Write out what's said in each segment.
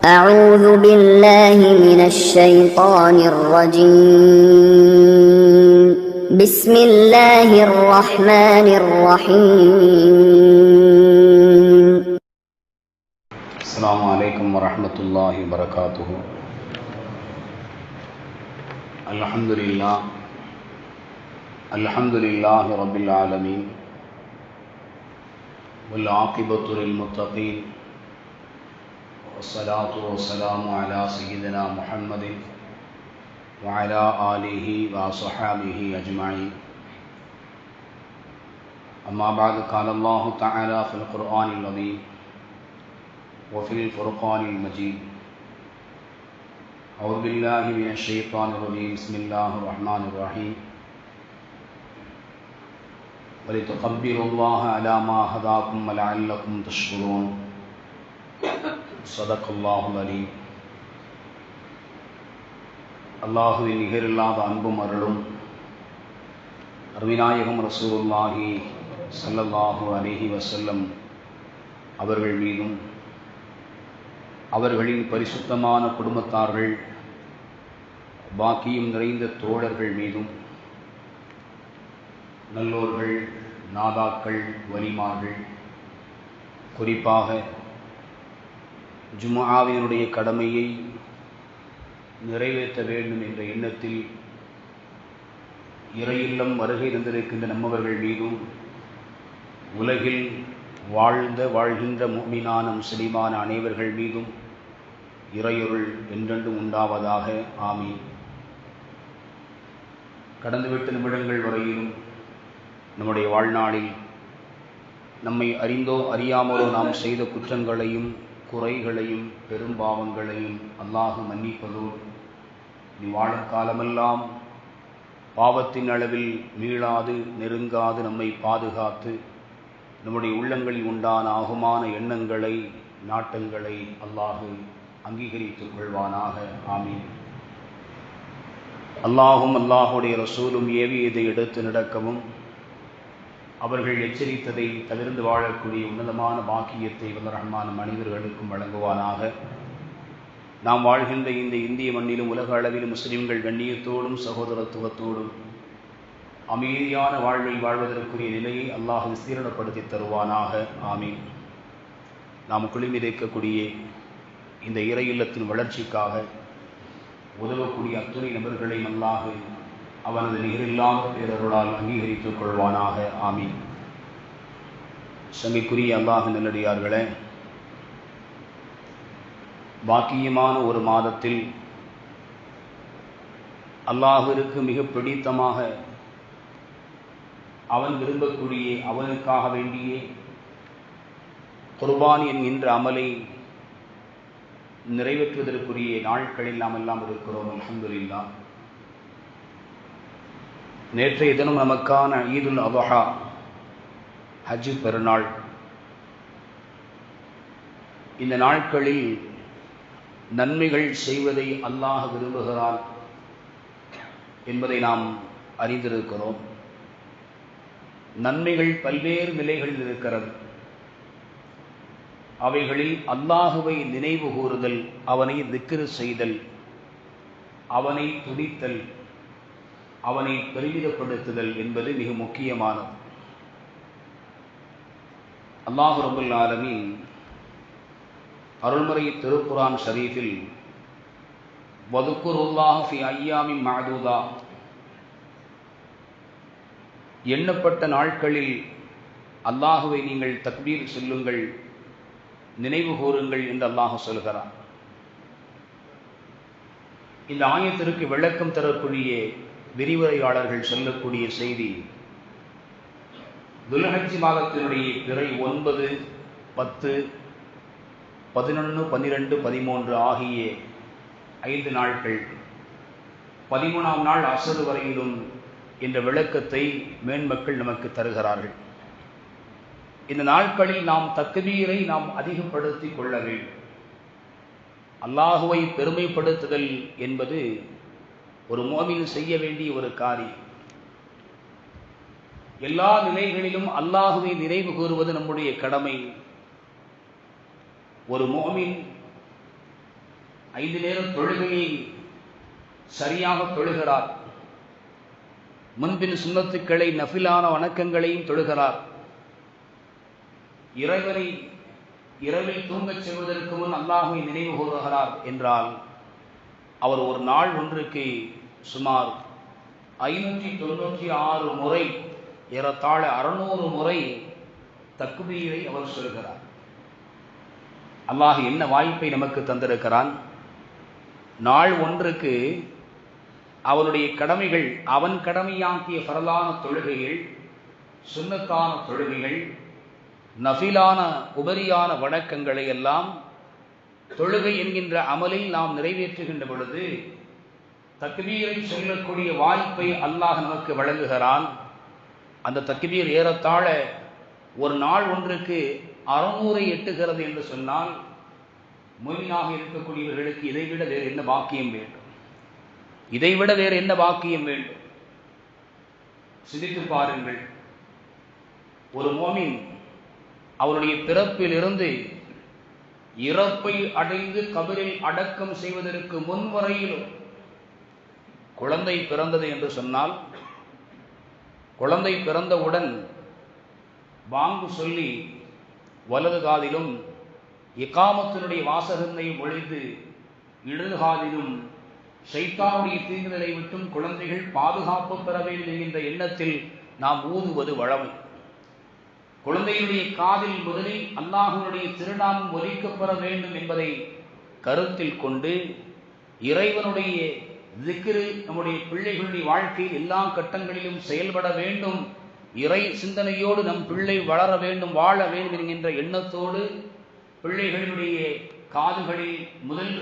أعوذ بالله من الشيطان الرجيم بسم الله الرحمن الرحيم السلام عليكم ورحمة الله وبركاته. الحمد لله رب العالمين والعاقبة للمتقين والصلاة والسلام على سيدنا محمد وعلى آله وصحبه أجمعين. أما بعد، قال الله تعالى في القرآن العظيم وفي الفرقان المجيد: أعوذ بالله من الشيطان الرجيم. بسم الله الرحمن الرحيم. ولتكبروا الله على ما هداكم ولعلكم تشكرون. صدق الله العليم. அல்லாஹுவின் நிகரில்லாத அன்பும் அருளும் அருமைநாயகம் ரசூலுல்லாஹி ஸல்லல்லாஹு அலைஹி வஸல்லம் அவர்கள் மீதும், அவர்களின் பரிசுத்தமான குடும்பத்தார்கள், பாக்கியம் நிறைந்த தோழர்கள் மீதும், நல்லோர்கள், நாதாக்கள், வலிமார்கள், குறிப்பாக ஜும்ஆவினுடைய கடமையை நிறைவேற்ற வேண்டும் என்ற எண்ணத்தில் இறையில்லம் வருகை தந்திருக்கின்ற நம்மவர்கள் மீதும், உலகில் வாழ்கின்ற முஃமினான முஸ்லிமான அனைவர்கள் மீதும் இறையொருள் என்றென்றும் உண்டாவதாக. ஆமீன். கடந்துவிட்ட நிமிடங்கள் வரையிலும் நம்முடைய வாழ்நாளில் நம்மை அறிந்தோ அறியாமலோ நாம் செய்த குற்றங்களையும் குறைகளையும் பெரும்பாவங்களையும் அல்லாஹ் மன்னிப்பதோடு வாழும் காலமெல்லாம் பாவத்தின் அளவில் மீளாது நெருங்காது நம்மை பாதுகாத்து நம்முடைய உள்ளங்களில் உண்டான ஆகுமான எண்ணங்களை நாட்டங்களை அல்லாஹ் அங்கீகரித்துக் கொள்வானாக. ஆமீன். அல்லாஹும் அல்லாஹுடைய ரசூலும் ஏவியதை எடுத்து நடக்கவும், அவர்கள் எச்சரித்ததை தவிர்த்து வாழக்கூடிய உன்னதமான பாக்கியத்தை வல்ல ரஹ்மான் மனிதர்களுக்கும் வழங்குவானாக. நாம் வாழ்கின்ற இந்த இந்திய மண்ணிலும் உலக அளவிலும் முஸ்லிம்கள் கண்ணியத்தோடும் சகோதரத்துவத்தோடும் அமைதியான வாழ்வை வாழ்வதற்குரிய நிலையை அல்லாஹ் விஸ்தீரணப்படுத்தி தருவானாக. ஆமீன். நாம் குழுமியிருக்கக்கூடிய இந்த இறை இல்லத்தின் வளர்ச்சிக்காக உதவக்கூடிய அத்துணை நபர்களை அல்லாஹ் அவனது நிகரில்லாத பேரருளால் அங்கீகரித்துக் கொள்வானாக. ஆமீன். சங்கைக்குரிய அல்லாஹ் நல்லடியார்களே, பாக்கியமான ஒரு மாதத்தில் அல்லாஹ்விற்கு மிக பிடித்தமாக அவன் விரும்பக்கூடிய அவனுக்காக வேண்டிய குர்பான் என்கின்ற அமலை நிறைவேற்றுவதற்குரிய நாட்களில் நாம் எல்லாம் இருக்கிறோம். அல்ஹம்துலில்லாஹ். நேற்றைய தினம் நமக்கான ஈதுல் அத்ஹா, ஹஜ் பெருநாள். இந்த நாட்களில் நன்மைகள் செய்வதை அல்லாஹ் விரும்புகிறான் என்பதை நாம் அறிந்திருக்கிறோம். நன்மைகள் பல்வேறு நிலைகளில் இருக்கிறது. அவைகளில் அல்லாஹுவை நினைவு கூறுதல், அவனை திக்ர் செய்தல், அவனை துதித்தல், அவனை பெருமிதப்படுத்துதல் என்பது மிக முக்கியமானது. அல்லாஹ் ரப்பல் ஆலமீன் அருள்மறை திருக்குர்ஆன் ஷரீஃபில் வதுக்குருல்லாஹ ஃபி அய்யாமின் மஅதூதா, எண்ணப்பட்ட நாட்களில் அல்லாஹுவை நீங்கள் தக்பீர் சொல்லுங்கள், நினைவு கூறுங்கள் என்று அல்லாஹ் சொல்கிறார். இந்த ஆயத்திற்கு விளக்கம் தரக்கூடிய விரிவுரையாளர்கள் சொல்லக்கூடிய செய்தி, துல்ஹஜ் மாதத்தினுடைய பிறை 9, 10, 11, 12, 13 ஆகிய 5 நாட்கள், 13ஆம் நாள் அஸ்ர் வரையிலும் என்ற விளக்கத்தை மேன்மக்கள் நமக்கு தருகிறார்கள். இந்த நாட்களில் நாம் தக்பீரை நாம் அதிகப்படுத்திக் கொள்ள வேண்டும். அல்லாஹுவை பெருமைப்படுத்துதல் என்பது ஒரு முஃமின் செய்ய வேண்டிய ஒரு காரியம். எல்லா நிலைகளிலும் அல்லாஹுவை நினைவு கூறுவது நம்முடைய கடமை. ஒரு முஃமின் 5 நேர தொழுகையை சரியாக தொழுகிறார். முன்பின் சுன்னத்துக்களை, நஃபிலான வணக்கங்களையும் தொழுகிறார். இறைவனை இரவில் தூங்கச் செல்வதற்கு முன் அல்லாஹ்வை நினைவு கூறுகிறார் என்றால் அவர் ஒரு நாள் ஒன்றுக்கு சுமார் 596 முறை, ஏறத்தாழ 600 முறை தக்பீரை அவர் சொல்கிறார். அல்லாஹ் என்ன வாய்ப்பை நமக்கு தந்திருக்கிறான். நாள் ஒன்றுக்கு அவனுடைய கடமைகள், அவன் கடமையாக்கிய ஃபரலான தொழுகைகள், சுன்னத்தான தொழுகைகள், நஃபிலான உபரியான வணக்கங்களை எல்லாம் தொழுகை என்கின்ற அமலில் நாம் நிறைவேற்றுகின்ற பொழுது தக்பீரை சொல்லக்கூடிய வாய்ப்பை அல்லாஹ் நமக்கு வழங்குகிறான். அந்த தக்பீர் ஏறத்தாழ ஒரு நாள் ஒன்றுக்கு 600 எட்டுகிறது என்று சொன்னால் முஃமினாக இருக்கக்கூடியவர்களுக்கு இதைவிட வேறு என்ன பாக்கியம் வேண்டும்? இதைவிட வேறு என்ன பாக்கியம் வேண்டும்? சிந்தித்து பாருங்கள். ஒரு முஃமின் அவருடைய பிறப்பிலிருந்து இறப்பை அடைந்து கபரில் அடக்கம் செய்வதற்கு முன்வரையிலும் குழந்தை பிறந்தது என்று சொன்னால், குழந்தை பிறந்தவுடன் பாங்கு சொல்லி வலது காதிலும் இகாமத்தினுடைய வாசகத்தை ஒழித்து இடது காதிலும் ஷைத்தானுடைய தீங்குதலை விட்டும் குழந்தைகள் பாதுகாப்பு பெற வேண்டும் என்ற எண்ணத்தில் நாம் ஊதுவது வழமை. குழந்தையுடைய காதில் முதலில் அல்லாஹ்வுடைய திருநாமம் ஒலிக்கப்பெற வேண்டும் என்பதை கருத்தில் கொண்டு இறைவனுடைய திக்ரு நம்முடைய பிள்ளைகளுடைய வாழ்க்கையில் எல்லா கட்டங்களிலும் செயல்பட வேண்டும், இறை சிந்தனையோடு நம் பிள்ளை வளர வேண்டும், வாழ வேண்டும் என்கின்ற எண்ணத்தோடு பிள்ளைகளுடைய காதுகளில்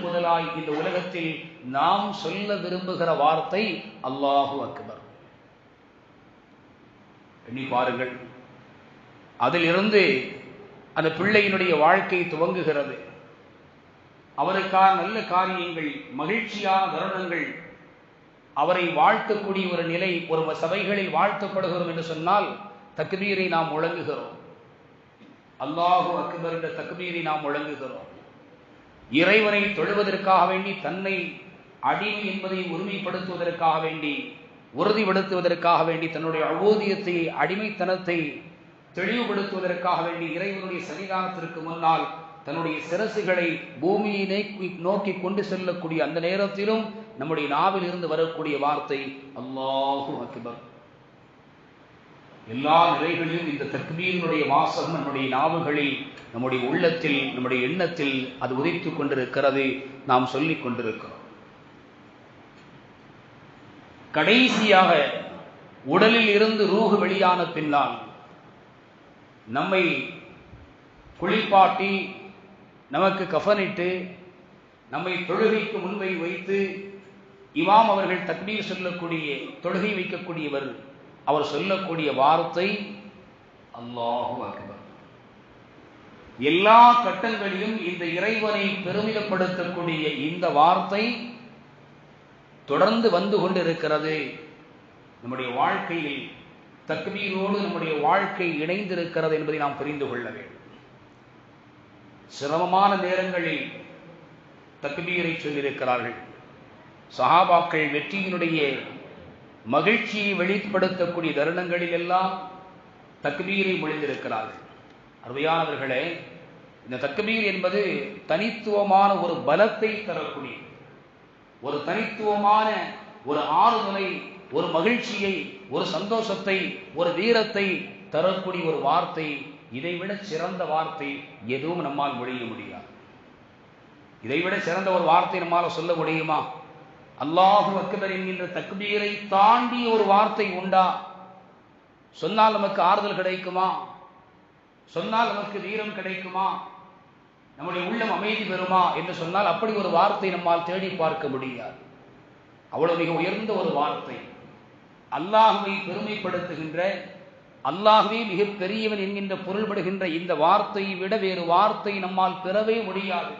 முதலாய் இந்த உலகத்தில் நாம் சொல்ல விரும்புகிற வார்த்தை அல்லாஹு அக்பர். எண்ணி பாருங்கள். அதிலிருந்து அந்த பிள்ளையினுடைய வாழ்க்கை துவங்குகிறது. அவருக்கான நல்ல காரியங்கள், மகிழ்ச்சியான தருணங்கள், அவரை வாழ்த்தக்கூடிய ஒரு நிலை, ஒரு சபைகளில் வாழ்த்தப்படுகிறோம் என்று சொன்னால் தக்பீரை நாம் முழங்குகிறோம். அல்லாஹு அக்பர் என்ற தக்பீரை நாம் முழங்குகிறோம். இறைவனை தொழுவதற்காக வேண்டி, தன்னை அடிமை என்பதை உரிமைப்படுத்துவதற்காக வேண்டி, உறுதிப்படுத்துவதற்காக வேண்டி, தன்னுடைய அபூதியத்தை, அடிமைத்தனத்தை தெளிவுபடுத்துவதற்காக வேண்டி இறைவனுடைய சன்னிதானத்திற்கு முன்னால் தன்னுடைய சிரசுகளை பூமியை நோக்கி கொண்டு செல்லக்கூடிய அந்த நேரத்திலும் நம்முடைய நாவில் இருந்து வரக்கூடிய வார்த்தை அல்லாஹு அக்பர். எல்லா நிலைகளிலும் இந்த தக்பீரினுடைய வாசகம் நம்முடைய நாவுகளில், நம்முடைய உள்ளத்தில், நம்முடைய எண்ணத்தில் அது உதித்துக் கொண்டிருக்கிறது, நாம் சொல்லிக் கொண்டிருக்கிறோம். கடைசியாக உடலில் இருந்து ரூஹ் வெளியான பின்னால் நம்மை குளிப்பாட்டி, நமக்கு கஃனிட்டு, நம்மை தொழுகைக்கு முன்பை வைத்து இமாம் அவர்கள் தக்பீர் சொல்லக்கூடிய, தொழுகை வைக்கக்கூடியவர், அவர் சொல்லக்கூடிய வார்த்தை அல்லாஹு அக்பர். எல்லா கட்டங்களிலும் இந்த இறைவனை பெருமிதப்படுத்தக்கூடிய இந்த வார்த்தை தொடர்ந்து வந்து கொண்டிருக்கிறது. நம்முடைய வாழ்க்கையில் தக்பீரோடு நம்முடைய வாழ்க்கை இணைந்திருக்கிறது என்பதை நாம் புரிந்து கொள்ள வேண்டும். சிரமமான நேரங்களில் தக்பீரை சொல்லியிருக்கிறார்கள். சஹாபாக்கள் வெற்றியினுடைய மகிழ்ச்சியை வெளிப்படுத்தக்கூடிய தருணங்களில் எல்லாம் தக்பீரை மொழிந்திருக்கிறார்கள். அருமையானவர்களே, இந்த தக்பீர் என்பது தனித்துவமான ஒரு பலத்தை தரக்கூடிய, ஒரு தனித்துவமான ஒரு ஆறுதலை, ஒரு மகிழ்ச்சியை, ஒரு சந்தோஷத்தை, ஒரு வீரத்தை தரக்கூடிய ஒரு வார்த்தை. இதைவிட சிறந்த வார்த்தை எதுவும் நம்மால் மொழிய முடியாது. இதைவிட சிறந்த ஒரு வார்த்தை நம்மால் சொல்ல முடியுமா? அல்லாஹு அக்பர் என்கின்ற தக்பீரை தாண்டிய ஒரு வார்த்தை உண்டா? சொன்னால் நமக்கு ஆறுதல் கிடைக்குமா? சொன்னால் நமக்கு வீரம் கிடைக்குமா? நம்முடைய உள்ளம் அமைதி பெறுமா என்று சொன்னால் அப்படி ஒரு வார்த்தை நம்மால் தேடி பார்க்க முடியாது. அவ்வளவு மிக உயர்ந்த ஒரு வார்த்தை. அல்லாஹ்வை பெருமைப்படுத்துகின்ற, அல்லாஹ்வே மிக பெரியவன் என்கின்ற பொருள்படுகின்ற இந்த வார்த்தையை விட வேறு வார்த்தை நம்மால் பெறவே முடியாது.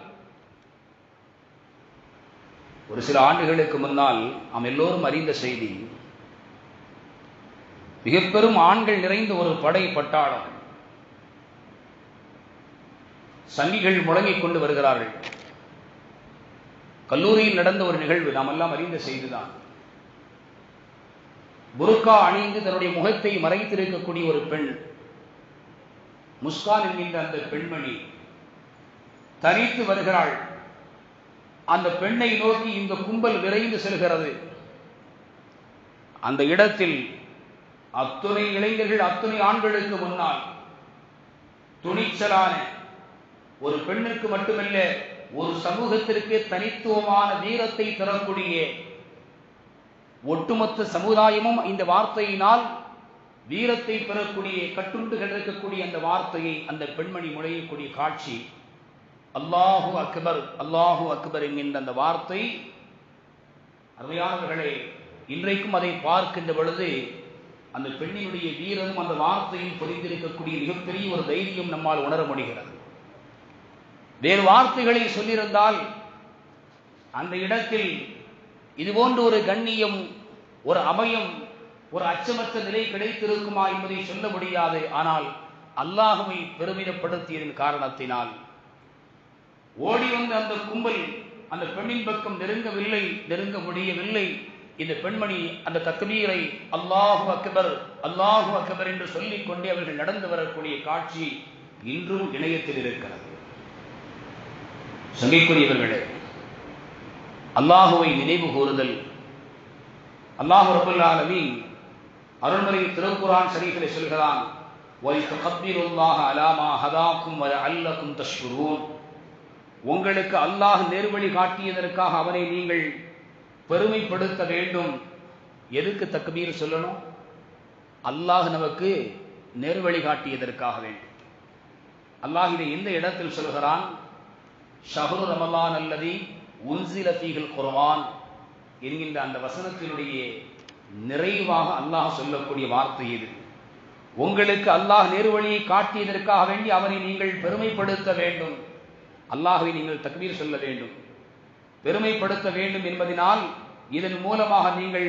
ஒரு சில ஆண்டுகளுக்கு முன்னால் நாம் எல்லோரும் அறிந்த செய்தி, மிக பெரும் ஆண்கள் நிறைந்த ஒரு படை பட்டாளம், சங்கிகள் முழங்கிக் கொண்டு வருகிறார்கள். கல்லூரியில் நடந்த ஒரு நிகழ்வு, நாம் எல்லாம் அறிந்த செய்திதான். புர்கா அணிந்து தன்னுடைய முகத்தை மறைத்திருக்கக்கூடிய ஒரு பெண், முஸ்கான் என்கின்ற அந்த பெண்மணி தனித்து வருகிறாள். அந்த பெண்ணை நோக்கி இந்த கும்பல் விரைந்து செல்கிறது. அந்த இடத்தில் அத்துணை இளைஞர்கள், அத்துணை ஆண்களுக்கு முன்னால் துணிச்சலான ஒரு பெண்ணுக்கு மட்டுமல்ல, ஒரு சமூகத்திற்கு தனித்துவமான வீரத்தை தரக்கூடிய ஒட்டுமொத்த சமுதாயமும் இந்த வார்த்தையினால் வீரத்தை பெறக்கூடிய, கட்டுண்டு கிடக்கக்கூடிய அந்த வார்த்தையை அந்த பெண்மணி முழையக்கூடிய காட்சி, அல்லாஹு அக்பர், அல்லாஹு அக்பர் என்கின்ற அந்த வார்த்தை. அருமையானவர்களே, இன்றைக்கும் அதை பார்க்கின்ற பொழுது அந்த பெண்ணினுடைய வீரமும் அந்த வார்த்தையில் பொதிந்திருக்கக்கூடிய மிகப்பெரிய ஒரு தைரியம் நம்மால் உணர முடிகிறது. வேறு வார்த்தைகளை சொல்லியிருந்தால் அந்த இடத்தில் இதுபோன்ற ஒரு கண்ணியம், ஒரு அபயம், ஒரு அச்சமற்ற நிலை கிடைத்திருக்குமா என்பதை சொல்ல முடியாது. ஆனால் அல்லாஹ்வை பெருமிதப்படுத்தியதன் காரணத்தினால் ஓடி வந்த அந்த கும்பல் அந்த பெண்ணின் பக்கம் நெருங்க முடியவில்லை. இந்த பெண்மணி அந்த தக்பீரை அல்லாஹு அக்பர், அல்லாஹு அக்பர் என்று சொல்லிக் கொண்டே அவர்கள் நடந்து வரக்கூடிய காட்சி இன்றும் இணையத்தில் இருக்கிறது. சங்கைக்குரியவர்களே, அல்லாஹுவை நினைவு கூறுதல். அல்லாஹு ரப்பல் ஆலமீன் அருள்மறை திருக்குர்ஆன் ஷரீஃபிலே சொல்கிறான், வல்தகப்பிருல்லாஹ அலா மா ஹதாக்கும் வலஅல்லகும் தஷ்குரூன். உங்களுக்கு அல்லாஹ் நேர்வழி காட்டியதற்காக அவனை நீங்கள் பெருமைப்படுத்த வேண்டும். எதுக்கு தக்பீர் சொல்லணும்? அல்லாஹ் நமக்கு நேர்வழி காட்டியதற்காக வேண்டும். அல்லாஹ் இதை எந்த இடத்தில் சொல்கிறான்? ஷஹ்ரு ரமலான் அல்லதி உன்சில ஃபீஹில் குர்ஆன் என்கின்ற அந்த வசனத்தினுடைய நிறைவாக அல்லாஹ் சொல்லக்கூடிய வார்த்தை இது. உங்களுக்கு அல்லாஹ் நேர்வழியை காட்டியதற்காக வேண்டி அவனை நீங்கள் பெருமைப்படுத்த வேண்டும். அல்லாஹ்வை நீங்கள் தக்பீர் சொல்ல வேண்டும், பெருமைப்படுத்த வேண்டும் என்பதனால் இதன் மூலமாக நீங்கள்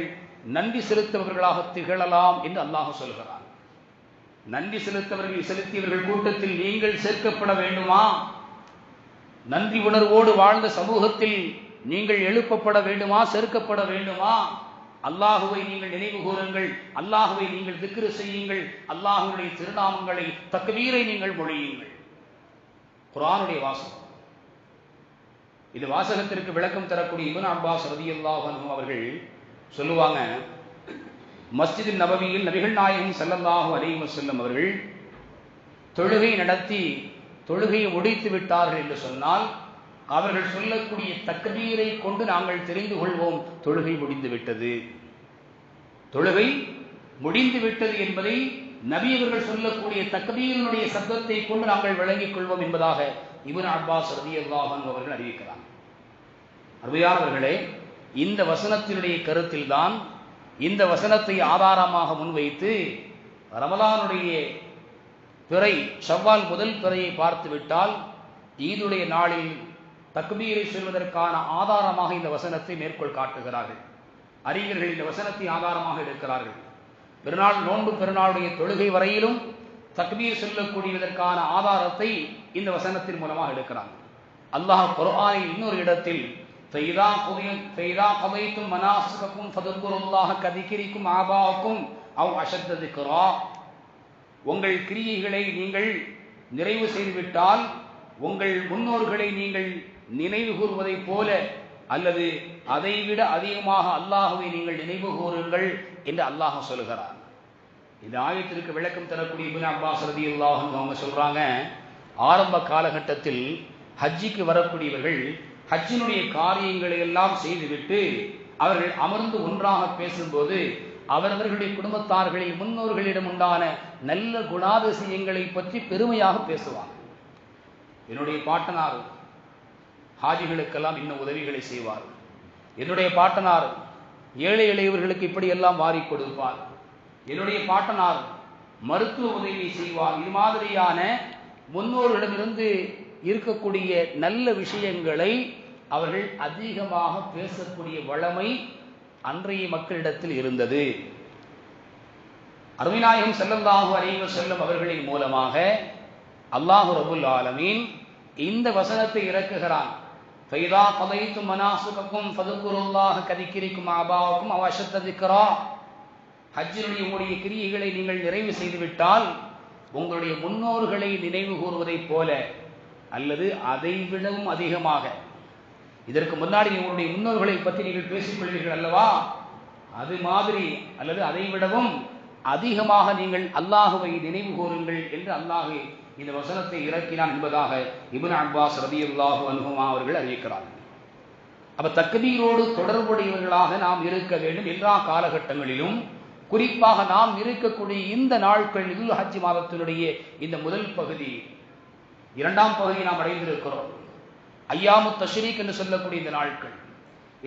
நன்றி செலுத்தவர்களாக திகழலாம் என்று அல்லாஹ் சொல்கிறான். நன்றி செலுத்தியவர்கள் கூட்டத்தில் நீங்கள் சேர்க்கப்பட வேண்டுமா? நன்றி உணர்வோடு வாழ்ந்த சமூகத்தில் நீங்கள் எழுப்பப்பட வேண்டுமா, சேர்க்கப்பட வேண்டுமா? அல்லாஹுவை நீங்கள் நினைவு கூறுங்கள், அல்லாஹுவை நீங்கள் திக்ரு செய்யுங்கள், அல்லாஹுடைய திருநாமங்களை, தக்பீரை நீங்கள் மொழியுங்கள். குர்ஆனுடைய வாசகம். இது வாசகத்திற்கு விளக்கம் தரக்கூடிய இப்னு அப்பாஸ் ரலியல்லாஹு அன்ஹு அவர்கள் சொல்லுவாங்க, மஸ்ஜித் நபவியில் நபிகள் நாயகம் ஸல்லல்லாஹு அலைஹி வஸல்லம் அவர்கள் தொழுகை நடத்தி தொழுகையை முடித்து விட்டார்கள் என்று சொன்னால் அவர்கள் சொல்லக்கூடிய தக்பீரை கொண்டு நாங்கள் தெரிந்து கொள்வோம் தொழுகை முடிந்து விட்டது. தொழுகை முடிந்து விட்டது என்பதை நபி அவர்கள் சொல்லக்கூடிய தக்பீரினுடைய சப்தத்தை கொண்டு நாங்கள் விளங்கிக் கொள்வோம் என்பதாக இப்னு அப்பாஸ் ரலியல்லாஹு அன்ஹு அவர்கள் அறிவிக்கிறார். அருமையானவர்களே, இந்த வசனத்தினுடைய கருத்தில்தான், இந்த வசனத்தை ஆதாரமாக முன்வைத்து ரமலானுடைய பிறை, ஷவ்வால் முதல் பிறையை பார்த்துவிட்டால் ஈதுடைய நாளில் தக்பீரை சொல்வதற்கான ஆதாரமாக இந்த வசனத்தை மேற்கோள் காட்டுகிறார்கள். அறிஞர்கள் இந்த வசனத்தை ஆதாரமாக எடுக்கிறார்கள். பெருநாள், நோன்பு பெருநாளுடைய தொழுகை வரையிலும் தக்பீர் சொல்லக்கூடியதற்கான ஆதாரத்தை இந்த வசனத்தின் மூலமாக எடுக்கிறாங்க. அல்லாஹ் குர்ஆனில் இன்னொரு இடத்தில் ஃபைதா கதைத்தும் மனாசிகக்கும் ஃபதுக்குருல்லாஹ கதிக்ரிக்கும் ஆபாக்கும் அவ் அஷத்த திக்ரா. உங்கள் கிரியைகளை நீங்கள் நிறைவு செய்துவிட்டால் உங்கள் முன்னோர்களை நீங்கள் நினைவு கூறுவதைப் போல அல்லது அதைவிட அதிகமாக அல்லாஹுவை நீங்கள் நினைவு கூறுங்கள் என்று அல்லாஹ் சொல்கிறார். இந்த ஆயத்திற்கு விளக்கம் தரக்கூடிய இப்னு அப்பாஸ் ரலியல்லாஹு அன்ஹு அவங்க சொல்றாங்க, ஆரம்ப காலகட்டத்தில் ஹஜ்ஜிக்கு வரக்கூடியவர்கள் ஹஜ்ஜினுடைய காரியங்களை எல்லாம் செய்துவிட்டு அவர்கள் அமர்ந்து ஒன்றாக பேசும்போது அவரவர்களுடைய குடும்பத்தார்களில் முன்னோர்களிடம் உண்டான நல்ல குணாதிசயங்களை பற்றி பெருமையாக பேசுவார். என்னுடைய பாட்டனார் ஹாஜிகளுக்கெல்லாம் இன்னும் உதவிகளை செய்வார். என்னுடைய பாட்டனார் ஏழை எளியவர்களுக்கு இப்படியெல்லாம் வாரி கொடுப்பார். என்னுடைய பாட்டனார் மருத்துவ உதவி செய்வார். இது மாதிரியான முன்னோர்களிடமிருந்து இருக்கக்கூடிய நல்ல விஷயங்களை அவர்கள் அதிகமாக பேசக்கூடிய வழமை அன்றைய மக்களிடத்தில் இருந்தது. அருமைநாயகம் ஸல்லல்லாஹு அலைஹி வஸல்லம் அவர்களின் மூலமாக அல்லாஹ் ரப்புல் ஆலமீன் இந்த வசனத்தை இறக்குகிறான். فَإِذَا قَضَيْتُم مَنَاسِكَكُمْ فَذْكُرُوا اللَّهَ كَذِكْرِكُمْ آبَاءَكُمْ أَوْ أَشَدَّ ذِكْرًا. ஹஜ்ஜினுடைய உங்களுடைய கிரியைகளை நீங்கள் நிறைவு செய்துவிட்டால் உங்களுடைய முன்னோர்களை நினைவு கூறுவதைப் போல அல்லது அதைவிடவும் அதிகமாக, இதற்கு முன்னாடி உங்களுடைய முன்னோர்களை பற்றி நீங்கள் பேசிக்கொள்வீர்கள் அல்லவா, அது மாதிரி அல்லது அதைவிடவும் அதிகமாக நீங்கள் அல்லாஹுவை நினைவு கூறுங்கள் என்று அல்லாஹ் இந்த வசனத்தை இறக்கினான் என்பதாக இப்னு அப்பாஸ் ரலியல்லாஹு அன்ஹுமா அவர்கள் அறிவிக்கிறார்கள். அப்ப தக்பீரோடு தொடர்புடையவர்களாக நாம் இருக்க வேண்டும் எல்லா காலகட்டங்களிலும். குறிப்பாக நாம் இருக்கக்கூடிய இந்த நாட்கள் துல் ஹஜ் மாதத்தினுடைய இந்த முதல் பகுதி, இரண்டாம் பகுதியை நாம் அடைந்திருக்கிறோம். ஐயாமு தஷ்ரீக் என்று சொல்லக்கூடிய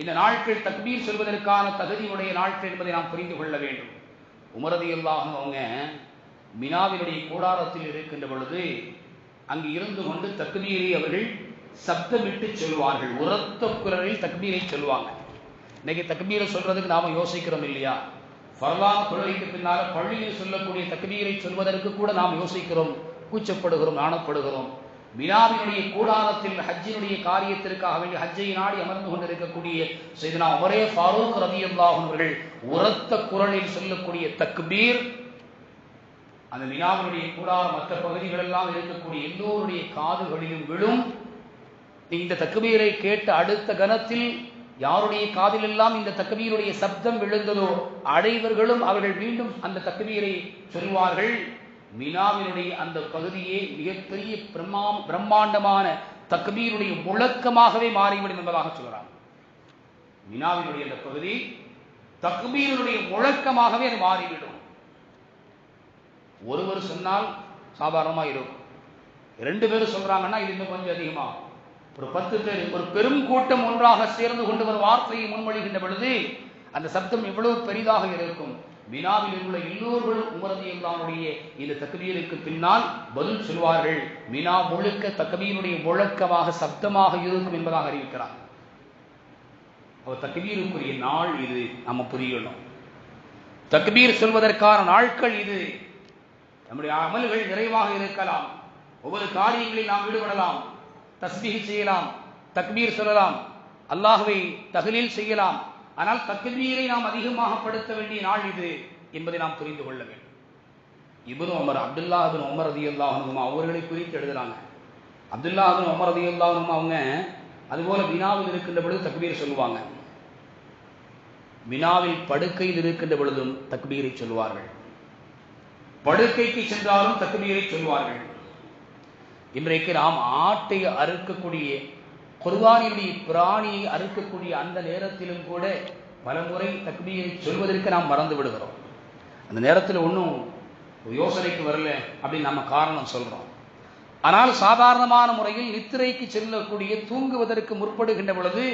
இந்த நாட்கள் தக்பீர் சொல்வதற்கான தகுதியுடைய நாட்கள் என்பதை நாம் புரிந்து கொள்ள வேண்டும். உமர் ரலியல்லாஹு அன்ஹு அவங்க மினாவினுடைய கூடாரத்தில் இருக்கின்ற பொழுது அங்கு இருந்து கொண்டு தக்பீரை அவர்கள் சப்தமிட்டு சொல்வார்கள். உரத்த குரலில் தக்பீரை சொல்வாங்க. இன்னைக்கு தக்பீரை சொல்றதுக்கு நாம யோசிக்கிறோம் இல்லையா? ஃபர்லான தொழுகைக்கு பின்னால பள்ளியில் சொல்லக்கூடிய தக்பீரை சொல்வதற்கு கூட நாம் யோசிக்கிறோம், கூச்சப்படுகிறோம், நாணப்படுகிறோம். மினாவினுடைய கூடாரத்தில் ஹஜ்ஜினுடைய காரியத்திற்காக வேண்டிய ஹஜ்ஜை நாடி அமர்ந்து கொண்டிருக்கக்கூடிய சையதுனா உமரே ஃபாரூக் ரலியல்லாஹு அன்ஹு அவர்கள் உரத்த குரலில் சொல்லக்கூடிய தக்பீர் அந்த மினாவினுடைய கூடாரம் மற்ற பகுதிகள் எல்லாம் இருக்கக்கூடிய எல்லோருடைய காதுகளிலும் விழும். இந்த தக்பீரை கேட்ட அடுத்த கணத்தில் யாருடைய காதிலெல்லாம் இந்த தக்பீருடைய சப்தம் விழுந்ததோ அனைவர்களும் அவர்கள் மீண்டும் அந்த தக்பீரை சொல்வார்கள். மினாவினுடைய அந்த பகுதியே மிகப்பெரிய பிரம்மாண்டமான தக்பீருடைய முழக்கமாகவே மாறிவிடும் என்பதாக சொல்கிறார். மினாவினுடைய அந்த பகுதி தக்பீருடைய முழக்கமாகவே அது மாறிவிடும். ஒருவர் சொன்னால் சாதாரணமாக இருக்கும், 2 பேர் சொல்றாங்கன்னா இது இன்னும் கொஞ்சம் அதிகமாகும். ஒரு 10 பேர், ஒரு பெரும் கூட்டம் ஒன்றாக சேர்ந்து கொண்டு ஒரு வார்த்தையை முன்மொழிகின்ற பொழுது அந்த சப்தம் எவ்வளவு பெரிதாக இருக்கும். மினாவில் உள்ள எல்லோர்களும் உமர் ரலியல்லாஹு அன்ஹுடைய இந்த தக்பீருக்கு பின்னால் பதில் சொல்வார்கள். மினா முழுக்க தக்பீருடைய முழக்கமாக சப்தமாக இருக்கும் என்பதாக அறிவிக்கிறார். அவர் தக்பீருக்குரிய நாள் இது, நம்ம புரியணும். தக்பீர் சொல்வதற்கான நாட்கள் இது. நம்முடைய அமல்கள் நிறைவாக இருக்கலாம், ஒவ்வொரு காரியங்களில் நாம் ஈடுபடலாம், தஸ்பீஹ் செய்யலாம், தக்பீர் சொல்லலாம், அல்லாஹ்வை தஹ்லீல் செய்யலாம். ஆனால் தக்பீரை நாம் அதிகமாக படுத்த வேண்டிய நாள் இது என்பதை நாம் புரிந்து கொள்ள வேண்டும். இப்னு உமர், அப்துல்லாஹ் இப்னு உமர் ரலியல்லாஹு அன்ஹு அவர்களை குறித்து எழுதுறாங்க. அப்துல்லாஹ் இப்னு உமர் ரலியல்லாஹு அன்ஹு அவங்க அதுபோல மினாவில் இருக்கின்ற பொழுது தக்பீர் சொல்லுவாங்க. மினாவில் படுக்கையில் இருக்கின்ற பொழுதும் தக்பீரை சொல்வார்கள். படுக்கைக்கு சென்றாலும் தக்பீரை சொல்வார்கள். இன்றைக்கு நாம் ஆட்டை அறுக்கக்கூடிய, குர்பானியுடைய பிராணியை அறுக்கக்கூடிய அந்த நேரத்திலும் கூட பல முறை தக்பீரை சொல்வதற்கு நாம் மறந்து விடுகிறோம். அந்த நேரத்தில் ஒன்றும் யோசனைக்கு வரல அப்படின்னு நம்ம காரணம் சொல்றோம். ஆனால் சாதாரணமான முறையில் நித்திரைக்கு செல்லக்கூடிய, தூங்குவதற்கு முற்படுகின்ற பொழுது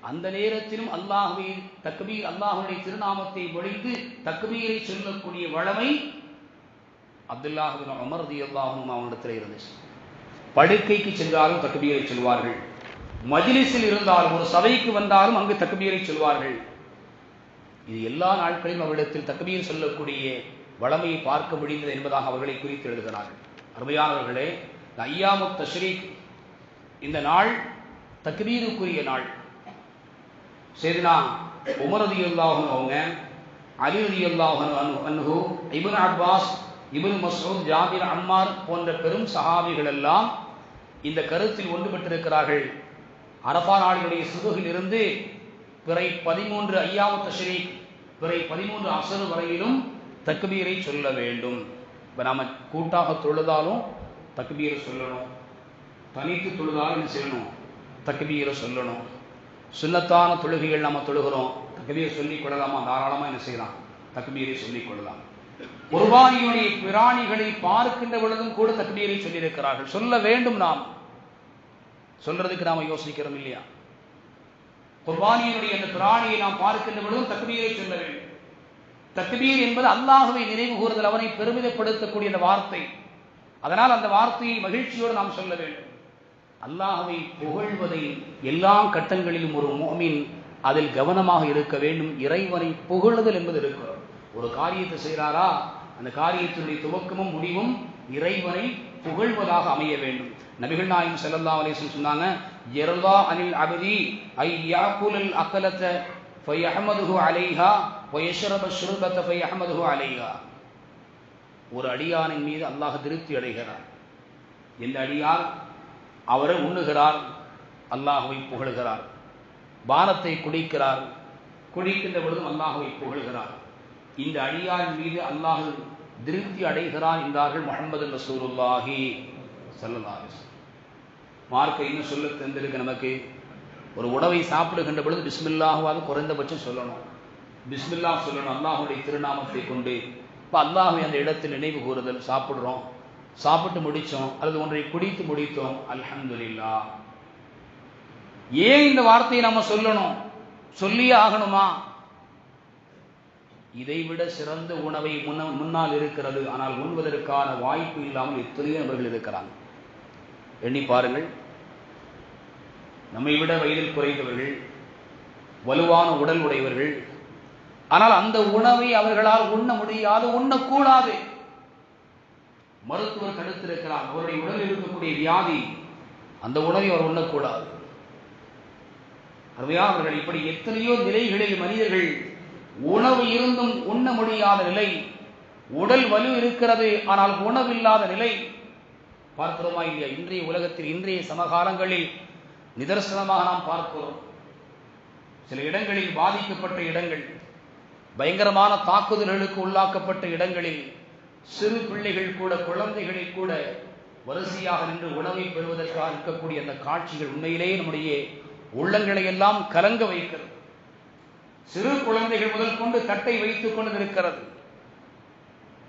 அந்த நேரத்திலும் அல்லாஹ்வை தக்பீர், அல்லாஹ்வுடைய திருநாமத்தை ஒழித்து தக்பீரை சொல்லக்கூடிய வழமை அப்துல்லாஹ் இப்னு உமர் ரலியல்லாஹு அன்ஹு அவங்களிடத்தில் இருந்துச்சு. படுக்கைக்கு சென்றாலும் தக்பீரை சொல்வார்கள். மஜ்லிஸில் இருந்தாலும், ஒரு சபைக்கு வந்தாலும் அங்கு தக்பீரை சொல்வார்கள். இது எல்லா நாட்களிலும் அவரிடத்தில் தக்பீர் சொல்லக்கூடிய வளமையை பார்க்க முடிந்தது என்பதாக அவர்களை குறித்து எழுதுகிறார்கள். அருமையானவர்களே, ஐயாமு தஷ்ரீக் இந்த நாள் தக்பீருக்குரிய நாள். சையதுனா உமர் ரலியல்லாஹு அன்ஹு அவங்க, அலி ரலியல்லாஹு அன்ஹு, இப்னு அப்பாஸ், இப்னு மஸ்ஊத், ஜாபிர், அம்மார் போன்ற பெரும் சஹாபிகள் எல்லாம் இந்த கருத்தில் ஒன்றுபட்டிருக்கிறார்கள். அரஃபா நாளினுடைய சுபுகில் இருந்து பிறை 13 ஐயாமு தஷ்ரீக், பிறை 13 அஸ்ர் வரையிலும் தக்பீரை சொல்ல வேண்டும். இப்போ நாம கூட்டாக தொழுதாலும் தக்பீரை சொல்லணும், தனித்து தொழுதாலும் என்ன செய்யணும், தக்பீரை சொல்லணும். சுன்னத்தான தொழுகைகள் நம்ம தொழுகிறோம், தக்பீரை சொல்லிக் கொள்ளலாமா? தாராளமாக என்ன செய்யலாம், தக்பீரை சொல்லிக் கொள்ளலாம். குர்பானியுடைய பிராணிகளை பார்க்கின்ற பொழுதும் கூட தக்பீரை சொல்லியிருக்கிறார்கள். சொல்ல வேண்டும். நாம் சொல்றதுக்கு நாம யோசிக்கிறோம் இல்லையா? குர்பானியினுடைய அந்த பிராணியை நாம் பார்க்கின்ற பொழுதும் தக்பீரை சொல்ல வேண்டும். தக்பீர் என்பது அல்லாஹ்வை நினைவு கூறுதல், அவனை பெருமிதப்படுத்தக்கூடிய அந்த வார்த்தை. அதனால் அந்த வார்த்தையை மகிழ்ச்சியோடு நாம் சொல்ல வேண்டும். அல்லாஹ்வை புகழ்வதை எல்லா கட்டங்களிலும் ஒரு முஃமின் அதில் கவனமாக இருக்க வேண்டும். இறைவனை புகழுதல் என்பது இருக்கிறது. ஒரு காரியத்தை செய்கிறாரா, அந்த காரியத்தினுடைய துவக்கமும் முடிவும் இறைவனை புகழ்வதாக அமைய வேண்டும். நபிகள் நாயகம் ஸல்லல்லாஹு அலைஹி வஸல்லம் சொன்னாங்க, யர்லா அனில் அபதி ஐ யாகுல் அகலத ஃபயஹ்மதுஹு அலைஹா வயஷ்ரப ஷ்ருபத ஃபயஹ்மதுஹு அலைஹா. ஒரு அடியானின் மீது அல்லாஹ் திருப்தி அடைகிறார். இந்த அடியார் அவரை உண்ணுகிறார், அல்லாஹ்வை புகழ்கிறார். பானத்தை குடிக்கிறார், குடிக்கின்ற பொழுதும் அல்லாஹ்வை புகழ்கிறார். இந்த அடியாரின் மீது அல்லாஹ் திருப்தி அடைகிறான் என்றார்கள் முஹம்மது ரசூலுல்லாஹி ஸல்லல்லாஹு அலைஹி வஸல்லம். மார்க்க இன்னும் சொல்ல தந்திருக்கு நமக்கு. ஒரு உணவை சாப்பிடுகின்ற பொழுது பிஸ்மில்லாஹ்வாது குறைந்தபட்சம் சொல்லணும். பிஸ்மில்லாஹ் சொல்லணும் அல்லாஹ்வுடைய திருநாமத்தை கொண்டு. இப்போ அல்லாஹ்வை அந்த இடத்தில் நினைவு கூறுதல். சாப்பிட்றோம், சாப்பிட்டு முடித்தோம் அல்லது ஒன்றை குடித்து முடித்தோம், அல்ஹம்துலில்லாஹ். ஏன் இந்த வார்த்தையை நம்ம சொல்லணும்? சொல்லியே ஆகணுமா? இதைவிட சிறந்த உணவை முன்னால் இருக்கிறது, ஆனால் உண்பதற்கான வாய்ப்பு இல்லாமல் எத்தனையோ நபர்கள் இருக்கிறாங்க. எண்ணி பாருங்கள். நம்மை விட வயதில் குறைந்தவர்கள், வலுவான உடல் உடையவர்கள், ஆனால் அந்த உணவை அவர்களால் உண்ண முடியாது, உண்ணக்கூடாது. மருத்துவர் தடுத்திருக்கிறார். அவருடைய உடலில் இருக்கக்கூடிய வியாதி, அந்த உணவை அவர் உண்ணக்கூடாது. அவர்கள் இப்படி எத்தனையோ நிலைகளில் மனிதர்கள் உணவு இருந்தும் உண்ண முடியாத நிலை, உடல் வலு இருக்கிறது ஆனால் உணவில்லாத நிலை பார்க்கிறோமா இல்லையா? இன்றைய உலகத்தில், இன்றைய சமகாலங்களில் நிதர்சனமாக நாம் பார்க்கிறோம். சில இடங்களில் பாதிக்கப்பட்ட இடங்கள், பயங்கரமான தாக்குதல்களுக்கு உள்ளாக்கப்பட்ட இடங்களில் சிறு பிள்ளைகள் கூட, குழந்தைகளை கூட வரிசையாக நின்று உணவை பெறுவதற்காக இருக்கக்கூடிய அந்த காட்சிகள் உண்மையிலேயே நம்முடைய உள்ளங்களை எல்லாம் கலங்க வைக்கிறது. சிறு குழந்தைகள் முதல் கொண்டு தட்டை வைத்துக் கொண்டு இருக்கிறது.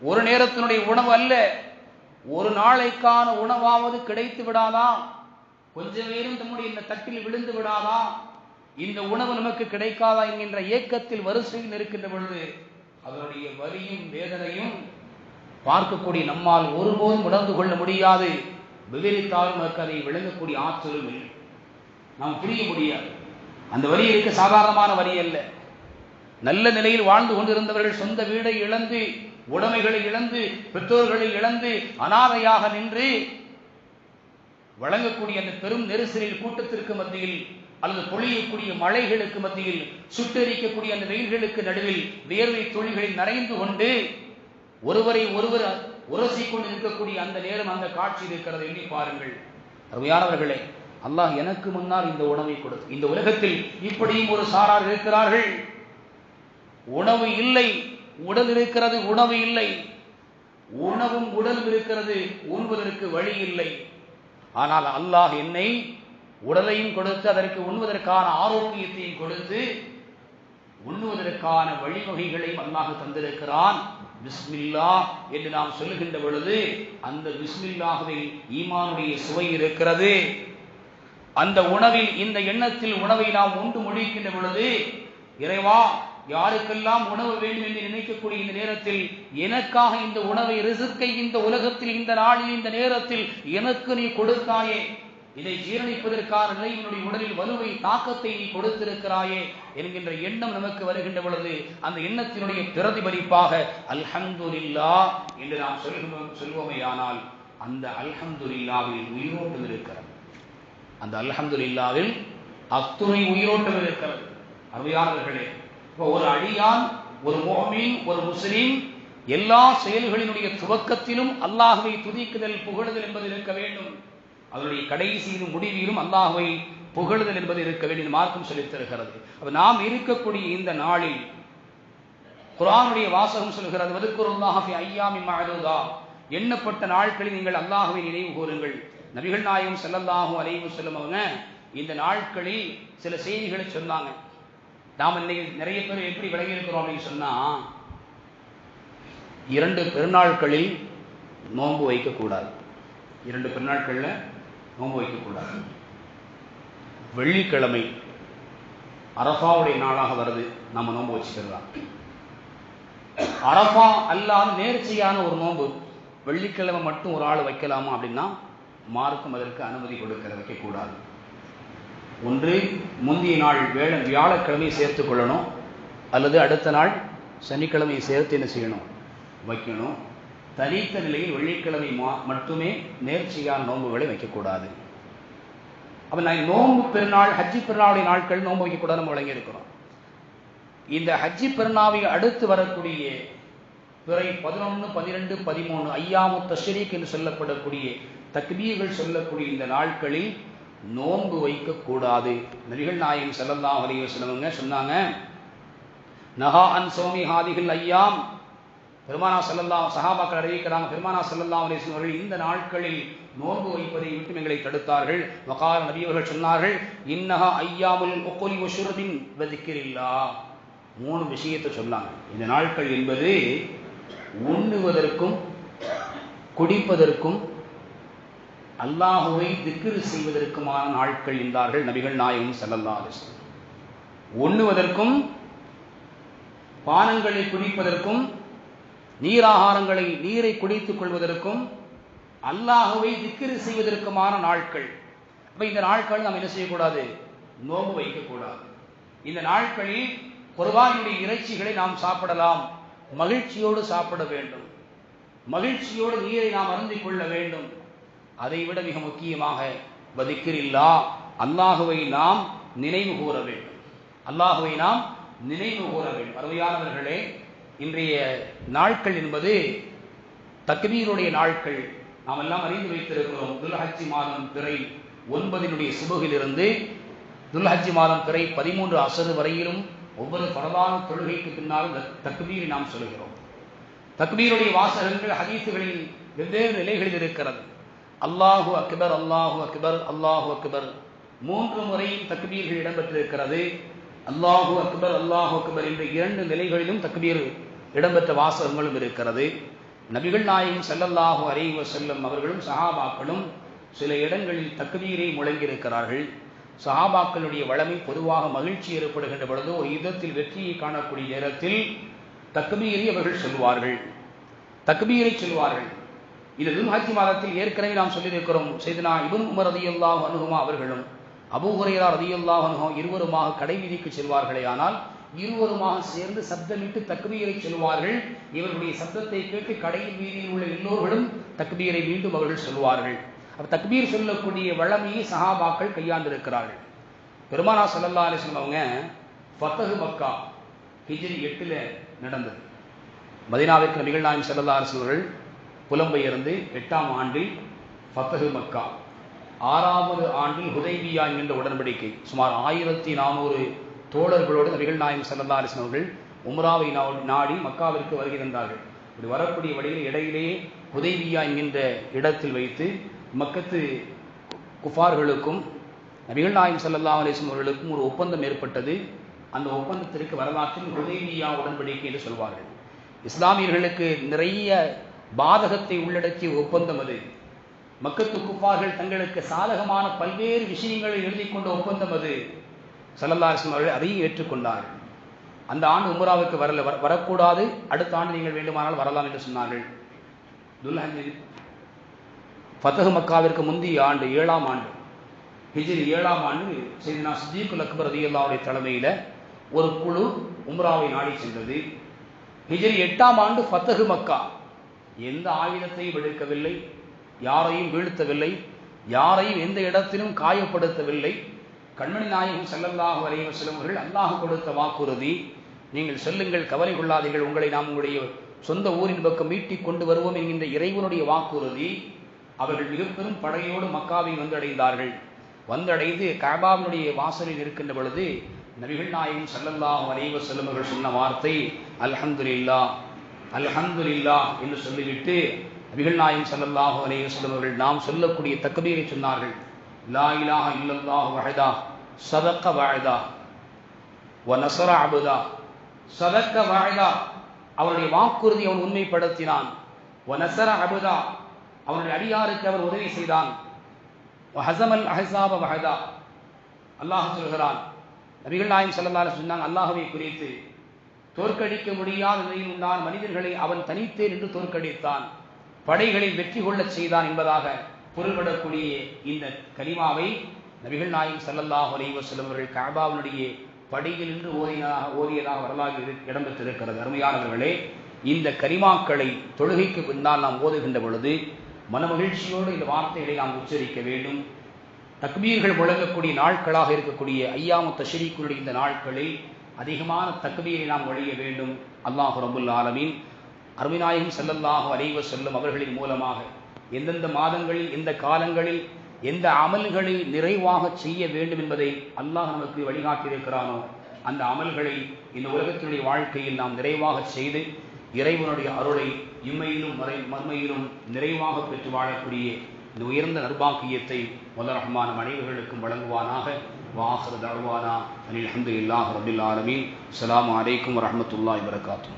ஒரு நேரத்தினுடைய உணவு அல்ல, ஒரு நாளைக்கான உணவாவது கிடைத்து விடாதா? கொஞ்சம் நேரம் நம்முடைய இந்த தட்டில் விழுந்து விடாதா? இந்த உணவு நமக்கு கிடைக்காதா என்கின்ற ஏக்கத்தில் வரிசையில் இருக்கின்ற பொழுது அதனுடைய வலியும் வேதனையும் பார்க்கக்கூடிய நம்மால் ஒருபோதும் உணர்ந்து கொள்ள முடியாது. விவரித்தாலும் நமக்கு அதை விளங்கக்கூடிய ஆற்றலும் இல்லை, நாம் புரிய முடியாது. அந்த வலி இருக்க சாதாரணமான வலி அல்ல. நல்ல நிலையில் வாழ்ந்து கொண்டிருந்தவர்கள் சொந்த வீடை இழந்து, உடைமைகளை இழந்து, பெற்றோர்களை இழந்து, அனாதையாக நின்று வழங்கக்கூடிய அந்த பெரும் நெரிசலில், கூட்டத்திற்கு மத்தியில் அல்லது பொழியக்கூடிய மழைகளுக்கு மத்தியில், சுட்டெரிக்கக்கூடிய அந்த வெயில்களுக்கு நடுவில் வேர்வை துளிகளில் நனைந்து கொண்டு ஒருவரை ஒருவர் உரசிக் கொண்டு இருக்கக்கூடிய அந்த நேரம், அந்த காட்சி இருக்கிறது. எண்ணி பாருங்கள் அருமையானவர்களே. அல்லாஹ் எனக்கு முன்னால் இந்த உணவை கொடுத்து, இந்த உலகத்தில் இப்படியும் ஒரு சாரார் இருக்கிறார்கள். உணவு இல்லை, உடல் இருக்கிறது, உணவு இல்லை. உணவும் உடலும் இருக்கிறது, உண்பதற்கு வழி இல்லை. ஆனால் அல்லாஹ் என்னை உடலையும் கொடுத்து, அதற்கு உண்ணுவதற்கான ஆரோக்கியத்தையும் கொடுத்து, உண்ணுவதற்கான வழிவகைகளையும் அல்லாஹ் தந்திருக்கிறான். பிஸ்மில்லா என்று நாம் சொல்லுகின்ற பொழுது அந்த பிஸ்மில்லாஹ்வில் ஈமானுடைய சுவை இருக்கிறது. அந்த உணவில், இந்த எண்ணத்தில் உணவை நாம் உண்டு முடிக்கின்ற பொழுது, இறைவா, யாருக்கெல்லாம் உணவு வேண்டும் என்று நினைக்கக்கூடிய இந்த நேரத்தில் எனக்காக இந்த உணவை, ரிஸ்கை இந்த உலகத்தில், இந்த நாளில், இந்த நேரத்தில் எனக்கு நீ கொடுத்தாயே, இதை ஜீரணிப்பதற்கான நிலை, என்னுடைய உடலில் வலுவை, தாக்கத்தை நீ கொடுத்திருக்கிறாயே என்கின்ற எண்ணம் நமக்கு வருகின்ற பொழுது அந்த எண்ணத்தினுடைய பிரதிபலிப்பாக அல்ஹம்துலில்லாஹ் என்று நாம் சொல்வோமேயானால் அந்த அல்ஹம்துலில்லாஹ்வில் உயிரோட்டம் இருக்கிறது. அந்த அல்ஹம்துலில்லாஹ்வில் அத்துணை உயிரோட்டம் இருக்கிறது. அருமையானவர்களே, ஒரு அடியான், ஒரு முஃமின், ஒரு முஸ்லிம் எல்லா செயல்களினுடைய துவக்கத்திலும் அல்லாஹ்வை துதிக்குதல், புகழுதல் என்பது இருக்க வேண்டும். அதனுடைய கடைசியிலும் முடிவிலும் அல்லாஹ்வை புகழுதல் என்பது இருக்க வேண்டும். மார்க்கம் சொல்லித் தருகிறது. அப்ப நாம் இருக்கக்கூடிய இந்த நாளில் குர்ஆனுடைய வாசகம் சொல்கிறது, வதுக்குருல்லாஹ ஃபி அய்யாமி மஅதூதா, எண்ணப்பட்ட நாட்களில் நீங்கள் அல்லாஹ்வை நினைவு கூறுங்கள். நபிகள் நாயகம் ஸல்லல்லாஹு அலைஹி வஸல்லம் அவங்க இந்த நாட்களில் சில செய்திகளை சொன்னாங்க. நாம் இன்னைக்கு நிறைய பேர் எப்படி விளங்கி இருக்கிறோம் அப்படின்னு சொன்னா, 2 பெருநாட்களில் நோன்பு வைக்கக்கூடாது. 2 பெருநாட்களில் நோன்பு வைக்கக்கூடாது. வெள்ளிக்கிழமை அரஃபாவுடைய நாளாக வருது, நம்ம நோன்பு வச்சுக்கலாம். அரஃபா அல்லாத நேர்ச்சியான ஒரு நோன்பு வெள்ளிக்கிழமை மட்டும் ஒரு ஆள் வைக்கலாமா அப்படின்னா மார்க்கம் அதற்கு அனுமதி கொடுக்கிற, வைக்கக்கூடாது. ஒன்று முந்தைய நாள் வியாழக்கிழமை சேர்த்துக் கொள்ளணும், அல்லது அடுத்த நாள் சனிக்கிழமை சேர்த்து என்ன செய்யணும், வைக்கணும். தனித்த நிலையில் வெள்ளிக்கிழமை மட்டுமே நேர்ச்சியான நோன்புகளை வைக்கக்கூடாது. அப்ப நான் நோன்பு பெருநாள் ஹஜ்ஜி பெருநாளுடைய நாட்கள் நோன்பு வைக்கக்கூடாது நம்ம வழங்கி இருக்கிறோம். இந்த ஹஜ்ஜி பெருநாளை அடுத்து வரக்கூடிய பிறை 11, 12, 13 ஐயாமு தஷ்ரீக் என்று சொல்லப்படக்கூடிய தக்பீர்கள் சொல்லக்கூடிய இந்த நாட்களில் நோன்பு வைக்கக்கூடாது. நபிகள் நாயகம் ஸல்லல்லாஹு அலைஹி வஸல்லம் சொன்னாங்க, நஹா அன் சௌமி ஹாதிஹில் ஐயாம். பெருமானா சஹாபாக்கள் அறிவிக்கிறாங்க, பெருமானா ஸல்லல்லாஹு அலைஹி வஸல்லம் அவர்கள் இந்த நாட்களில் நோன்பு வைப்பதை விட்டு எங்களை தடுத்தார்கள். வகால நபி அவர்கள் சொன்னார்கள், இன்னஹா ஐயாமுல் உக்லி வஷுர்பின் வ திக்ரில்லாஹ். 3 விஷயத்தை சொன்னாங்க. இந்த நாட்கள் என்பது உண்ணுவதற்கும் குடிப்பதற்கும் அல்லாஹுவை திக்ர் செய்வதற்குமான நாட்கள் என்றார்கள் நபிகள் நாயகம் ஸல்லல்லாஹு அலைஹி வஸல்லம். உண்ணுவதற்கும் பானங்களை குடிப்பதற்கும் நீரை குடித்துக் கொள்வதற்கும் அல்லாஹுவை திக்ர் செய்வதற்குமான நாட்கள். அப்ப இந்த நாட்கள் நாம் என்ன செய்யக்கூடாது? நோன்பு வைக்கக்கூடாது. இந்த நாட்களில் குர்பானுடைய இறைச்சிகளை நாம் சாப்பிடலாம், மகிழ்ச்சியோடு சாப்பிட வேண்டும், மகிழ்ச்சியோடு நீரை நாம் அருந்திக் கொள்ள வேண்டும். அதைவிட மிக முக்கியமாக வதிக்கிரில்லா, அல்லாஹுவை நாம் நினைவு கூற வேண்டும், அல்லாஹுவை நாம் நினைவு கூற வேண்டும். அருமையானவர்களே, இன்றைய நாட்கள் என்பது தக்பீருடைய நாட்கள். நாம் எல்லாம் அறிந்து வைத்திருக்கிறோம். துல்ஹஜ் மாதம் பிறை 9 சுபகிலிருந்து துல்ஹஜ் மாதம் பிறை 13 அசர் வரையிலும் ஒவ்வொரு பரவான தொழுகைக்கு பின்னாலும் தக்பீரை நாம் சொல்கிறோம். தக்பீருடைய வாசகங்கள் ஹதீசுகளில் வெவ்வேறு நிலைகளில் இருக்கிறது. அல்லாஹு அக்பர், அல்லாஹு அக்பர், அல்லாஹு அக்பர் 3 முறையும் தக்பீர்கள் இடம்பெற்றிருக்கிறது. அல்லாஹு அக்பர், அல்லாஹு அக்பர் என்ற 2 நிலைகளிலும் தக்பீர் இடம்பெற்ற வாசகங்களும் இருக்கிறது. நபிகள் நாயகம் ஸல்லல்லாஹு அலைஹி வஸல்லம் அவர்களும் சஹாபாக்களும் சில இடங்களில் தக்பீரை முழங்கியிருக்கிறார்கள். சஹாபாக்களுடைய வளமை பொதுவாக மகிழ்ச்சி ஏற்படுகின்ற பொழுது ஒரு யுத்தத்தில் வெற்றியை காணக்கூடிய நேரத்தில் தக்பீரை அவர்கள் சொல்வார்கள், தக்பீரை சொல்வார்கள். இது துல்ஹஜ் மாதத்தில் ஏற்கனவே நாம் சொல்லியிருக்கிறோம். சையதுனா இப்னு உமர் ரலியல்லாஹு அன்ஹுமா அவர்களும் அபூ ஹுரைரா ரலியல்லாஹு அன்ஹு இருவருமாக கடை வீதிக்கு செல்வார்களே, ஆனால் இருவருமாக சேர்ந்து சப்தமிட்டு தக்பீரை சொல்வார்கள். இவர்களுடைய சப்தத்தை கேட்டு கடையில் வீதியில் உள்ள எல்லோர்களும் தக்பீரை மீண்டும் அவர்கள் சொல்வார்கள். அப்ப தக்பீர் சொல்லக்கூடிய வளமையை சஹாபாக்கள் கையாண்டிருக்கிறார்கள். பெருமானா ஸல்லல்லாஹு அலைஹி வஸல்லம் அவங்க ஃபத்ஹு மக்கா ஹிஜ்ரி 8 நடந்தது. மதீனாவிற்கு நபிகள் நாயகம் ஸல்லல்லாஹு அலைஹி வஸல்லம் புலம்பெயர்ந்து 8ஆம் ஆண்டில் ஃபத்ஹு மக்கா, 6வது ஆண்டில் ஹுதைபியா என்ற உடன்படிக்கை, சுமார் 1400 தோழர்களோடு நபிகள் நாயகம் ஸல்லல்லாஹு அலைஹி வஸல்லம் அவர்கள் உம்ராவை நாடி மக்காவிற்கு வருகை தந்தார்கள். இப்படி வரக்கூடிய வழியில் இடையிலேயே ஹுதைபியா என்கின்ற இடத்தில் வைத்து மக்கத்து குஃபார்களுக்கும் நபிகள் நாயகம் ஸல்லல்லாஹு அலைஹி வஸல்லம் அவர்களுக்கும் ஒரு ஒப்பந்தம் ஏற்பட்டது. அந்த ஒப்பந்தத்திற்கு வரலாற்றில் ஹுதைபியா உடன்படிக்கை என்று சொல்வார்கள். இஸ்லாமியர்களுக்கு நிறைய பாதகத்தை உள்ளடக்கிய ஒப்பந்தம் அது. மக்கத்து குஃபார்கள் தங்களுக்கு சாதகமான பல்வேறு விஷயங்களை எழுதி கொண்ட ஒப்பந்தம் அது. ஸல்லல்லாஹு அலைஹி வஸல்லம் அவர்கள் அதையும் ஏற்றுக்கொண்டார்கள். அந்த ஆண்டு உம்ராவுக்கு வரக்கூடாது, அடுத்த ஆண்டு நீங்கள் வேண்டுமானால் வரலாம் என்று சொன்னார்கள். துல்ஹஜ் ஃபத்ஹு மக்காவிற்கு முந்தைய ஆண்டு 7ஆம் ஆண்டு ஹிஜ்ரி 7ஆம் ஆண்டு சையதுனா சித்தீக்குல் அக்பர் ரலியல்லாஹு அன்ஹு தலைமையில் ஒரு குழு உம்ராவை நாடி சென்றது. ஹிஜ்ரி 8ஆம் ஆண்டு ஃபத்ஹு மக்கா எந்த ஆயுதத்தையும் எடுக்கவில்லை, யாரையும் வீழ்த்தவில்லை, யாரையும் எந்த இடத்திலும் காயப்படுத்தவில்லை. கண்மணி நாயகம் ஸல்லல்லாஹு அலைஹி வஸல்லம் அவர்கள் அல்லாஹ் கொடுத்த வாக்குறுதி, நீங்கள் செல்லுங்கள், கவலை கொள்ளாதீர்கள், உங்களை நாம் உங்களுடைய சொந்த ஊரின் பக்கம் மீட்டிக் கொண்டு வருவோம் என்கின்ற இறைவனுடைய வாக்குறுதி. அவர்கள் மிக பெரும் படையோடு மக்காவை வந்தடைந்தார்கள். வந்தடைந்து கஅபாவினுடைய வாசலில் இருக்கின்ற பொழுது நபிகள் நாயகம் ஸல்லல்லாஹு அலைஹி வஸல்லம் அவர்கள் சொன்ன வார்த்தை அல்ஹம்துலில்லாஹ், அல்ஹம்துலில்லாஹ் என்று சொல்லிவிட்டு நபிகள் நாயகம் ஸல்லல்லாஹு அலைஹி வஸல்லம் அவர்கள் நாம் சொல்லக்கூடிய தக்பீரை சொன்னார்கள். லா இலாஹ இல்லல்லாஹு வஹதா ஸதக வஅதா வ நஸர அபதா. ஸதக வஅதா, அவருடைய வாக்குறுதி அவன் உண்மைப்படுத்தினான். வ நஸர அபதா, அவனுடைய அடியாருக்கு அவர் உதவி செய்தான். வ ஹஸமல் அஹ்ஸாப வஹதா, அல்லாஹ் சொல்கிறான், நபிகள் நாயகம் ஸல்லல்லாஹு அலைஹி வஸல்லம் சொன்னாங்க அல்லாஹ்வை குறித்து, தோற்கடிக்க முடியாத நிலையில் உண்டான மனிதர்களை அவன் தனித்தே நின்று தோற்கடித்தான், படைகளில் வெற்றி கொள்ளச் செய்தான் என்பதாக பொருள்படக்கூடிய இந்த கலிமாவை நபிகள் நாயகம் ஸல்லல்லாஹு அலைஹி வஸல்லம் அவர்கள் கஅபாவினுடைய படியில் நின்று ஓதியதாக வரலாறு இடம்பெற்றிருக்கிறது. அருமையானவர்களே, இந்த கலிமாக்களை தொழுகைக்கு பின்னால் நாம் ஓதுகின்ற பொழுது மனமகிழ்ச்சியோடு இந்த வார்த்தைகளை நாம் உச்சரிக்க வேண்டும். தக்பீர்கள் முழங்கக்கூடிய நாட்களாக இருக்கக்கூடிய ஐயாமு தஷ்ரீக்குடைய இந்த நாட்களில் அதிகமான தக்பீரை நாம் ஒழிய வேண்டும். அல்லாஹு ரப்புல் ஆலமீன் அருமைநாயகம் ஸல்லல்லாஹு அலைஹி வஸல்லம் அவர்களின் மூலமாக எந்தெந்த மாதங்களில் எந்த காலங்களில் எந்த அமல்களை நிறைவாக செய்ய வேண்டும் என்பதை அல்லாஹ் நமக்கு வழிகாட்டியிருக்கிறானோ அந்த அமல்களை இந்த உலகத்தினுடைய வாழ்க்கையில் நாம் நிறைவாக செய்து இறைவனுடைய அருளை இம்மையிலும் மறுமையிலும் நிறைவாக பெற்று வாழக்கூடிய இந்த உயர்ந்த நற்பாக்கியத்தை வல்ல ரஹ்மான் அனைவர்களுக்கும் வழங்குவானாக. வாஹிரு தஅவானா அனில் ஹம்துலில்லாஹி ரப்பில் ஆலமீன். அஸ்ஸலாமு அலைக்கும் வரஹ்மத்துல்லாஹி வபரகாத்துஹு.